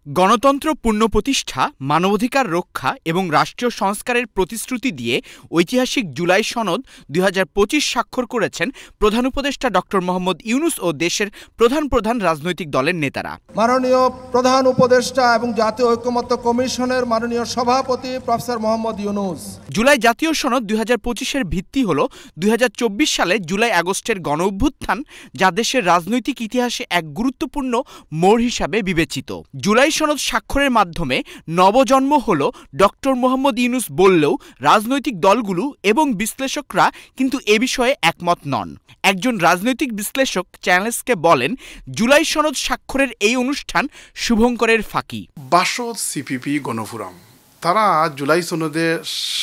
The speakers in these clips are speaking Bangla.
গণতন্ত্র পুনঃপ্রতিষ্ঠা, মানবাধিকার রক্ষা এবং রাষ্ট্রীয় সংস্কারের প্রতিশ্রুতি দিয়ে ঐতিহাসিক জুলাই সনদ ২০২৫ স্বাক্ষর করেছেন প্রধান উপদেষ্টা ড. মোহাম্মদ ইউনূস ও দেশের প্রধান রাজনৈতিক দলের নেতারা। মাননীয় প্রধান উপদেষ্টা এবং জাতীয় ঐকমত্য কমিশনের মাননীয় সভাপতি প্রফেসর মোহাম্মদ ইউনূস। জুলাই জাতীয় সনদ ২০২৫-এর ভিত্তি হল ২০২৪ সালে জুলাই আগস্টের গণঅভ্যুত্থান, যা দেশের রাজনৈতিক ইতিহাসে এক গুরুত্বপূর্ণ মোড় হিসাবে বিবেচিত। জুলাই সনদ স্বাক্ষরের মাধ্যমে নবজন্ম হল ড. মোহাম্মদ ইউনূস বললেও রাজনৈতিক দলগুলো এবং বিশ্লেষকরা কিন্তু এ বিষয়ে একমত নন। একজন রাজনৈতিক বিশ্লেষক চ্যানেলসকে বলেন, জুলাই সনদ স্বাক্ষরের এই অনুষ্ঠান শুভঙ্করের ফাঁকি। বাসদ, সিপিপি, গণফোরাম তারা জুলাই সনদে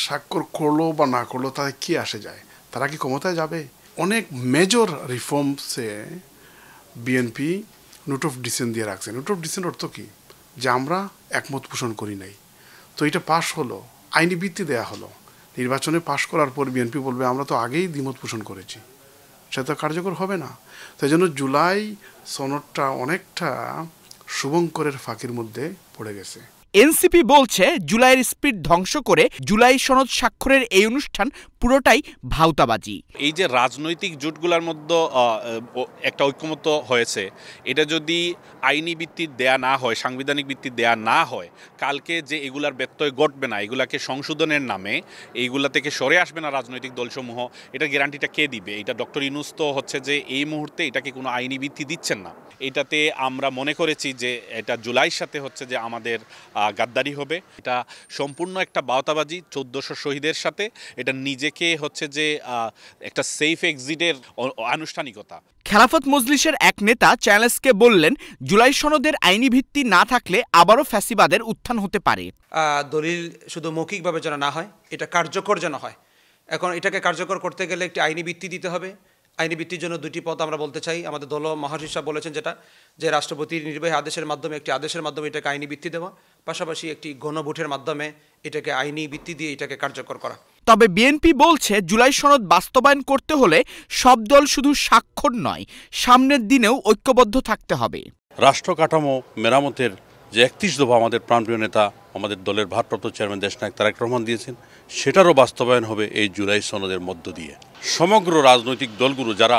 স্বাক্ষর করলো বা না করলো তাতে কি আসে যায়? তারা কি ক্ষমতায় যাবে? অনেক মেজর রিফর্মসে বিএনপি নোট অফ ডিসেন্ট দিয়ে রাখছে। নোট অফ ডিসেন্ট অর্থ কি? যে আমরা একমত পোষণ করি নাই, তো এটা পাশ হলো, আইনি ভিত্তি দেয়া হলো। নির্বাচনে পাশ করার পর বিএনপি বলবে আমরা তো আগেই দ্বিমত পোষণ করেছি, সেটা তো কার্যকর হবে না। তাই জন্য জুলাই সনদটা অনেকটা শুভঙ্করের ফাঁকির মধ্যে পড়ে গেছে। এনসিপি বলছে, জুলাইয়ের স্পিরিট ধ্বংস করে জুলাই সনদ স্বাক্ষরের এই অনুষ্ঠান পুরোটাই ভাউতাবাজি। এই যে রাজনৈতিক জোটগুলোর মধ্যে একটা ঐক্যমত্য হয়েছে, এটা যদি আইনি ভিত্তি দেয়া না হয়, সাংবিধানিক ভিত্তি দেয়া না হয়, কালকে যে এগুলার ব্যত্যয় ঘটবে না, এগুলাকে সংশোধনের নামে এইগুলা থেকে সরে আসবে না রাজনৈতিক দলসমূহ, এটা গ্যারান্টিটা কে দিবে? এটা ডক্টর ইউনূস তো হচ্ছে যে এই মুহূর্তে এটাকে কোনো আইনি ভিত্তি দিচ্ছেন না। এটাতে আমরা মনে করেছি যে এটা জুলাইয়ের সাথে হচ্ছে যে আমাদের গাদ্দারি হবে। এটা সম্পূর্ণ একটা বাওতাবাজি ১৪০০ শহীদের সাথে। এটা নিজেকে হচ্ছে যে একটা সেফ এক্সিটের আনুষ্ঠানিকতা। খেলাফত মজলিসের এক নেতা চ্যানেলসকে বললেন, জুলাই সনদের আইনি ভিত্তি না থাকলে আবারও ফ্যাসিবাদের উত্থান হতে পারে। দলিল শুধু মৌখিকভাবে যেন না হয়, এটা কার্যকর যেন হয়। এখন এটাকে কার্যকর করতে গেলে একটি আইনি ভিত্তি দিতে হবে। আইনি ভিত্তির জন্য দুটি পথ আমরা বলতে চাই। আমাদের দল মহাসচিব সাহেব বলেছেন যেটা, যে রাষ্ট্রপতির নির্বাহী আদেশের মাধ্যমে, একটি আদেশের মাধ্যমে এটাকে আইনি ভিত্তি দেওয়া, পাশাপাশি একটি গণভোটের মাধ্যমে এটাকে আইনি ভিত্তি দিয়ে এটাকে কার্যকর করা। তবে বিএনপি বলছে, জুলাই সনদ বাস্তবায়ন করতে হলে সব দল শুধু স্বাক্ষর নয়, সামনের দিনেও ঐক্যবদ্ধ থাকতে হবে। রাষ্ট্র কাঠামো মেরামতের যে ৩১ দফা আমাদের প্রাণপ্রিয় নেতা, আমাদের দলের ভারপ্রাপ্ত চেয়ারম্যান দেশনায়ক তারেক রহমান দিয়েছেন, সেটারও বাস্তবায়ন হবে এই জুলাই সনদের মধ্য দিয়ে। সমগ্র রাজনৈতিক দলগুলো যারা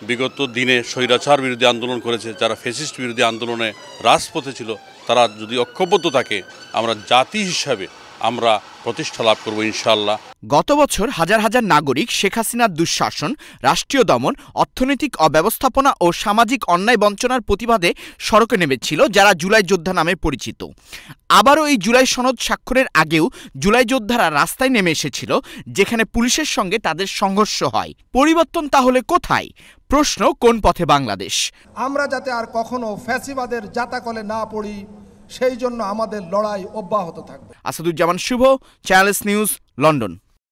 বিগত দিনে স্বৈরাচার বিরোধী আন্দোলন করেছে, যারা ফ্যাসিস্ট বিরোধী আন্দোলনে রাজপথে ছিল, তারা যদি ঐক্যবদ্ধ থাকে, আমরা জাতি হিসাবে আমরা প্রতিষ্ঠা লাভ করব ইনশাআল্লাহ। গত বছর হাজার হাজার নাগরিক শেখ হাসিনার দুঃশাসন, রাষ্ট্রীয় দমন, অর্থনৈতিক অব্যবস্থাপনা ও সামাজিক অন্যায় বঞ্চনার প্রতিবাদে সড়কে নেমেছিল, যারা জুলাই যোদ্ধা নামে পরিচিত। আবারও এই জুলাই সনদ স্বাক্ষরের আগেও জুলাই যোদ্ধারা রাস্তায় নেমে এসেছিল, যেখানে পুলিশের সঙ্গে তাদের সংঘর্ষ হয়। পরিবর্তন তাহলে কোথায়? প্রশ্ন, কোন পথে বাংলাদেশ? আমরা যাতে আর কখনো ফ্যাসিবাদের জাতাকলে না পড়ি, সেই জন্য আমাদের লড়াই অব্যাহত থাকবে। আসাদুজ্জামান শুভ, চ্যানেলস নিউজ, লন্ডন।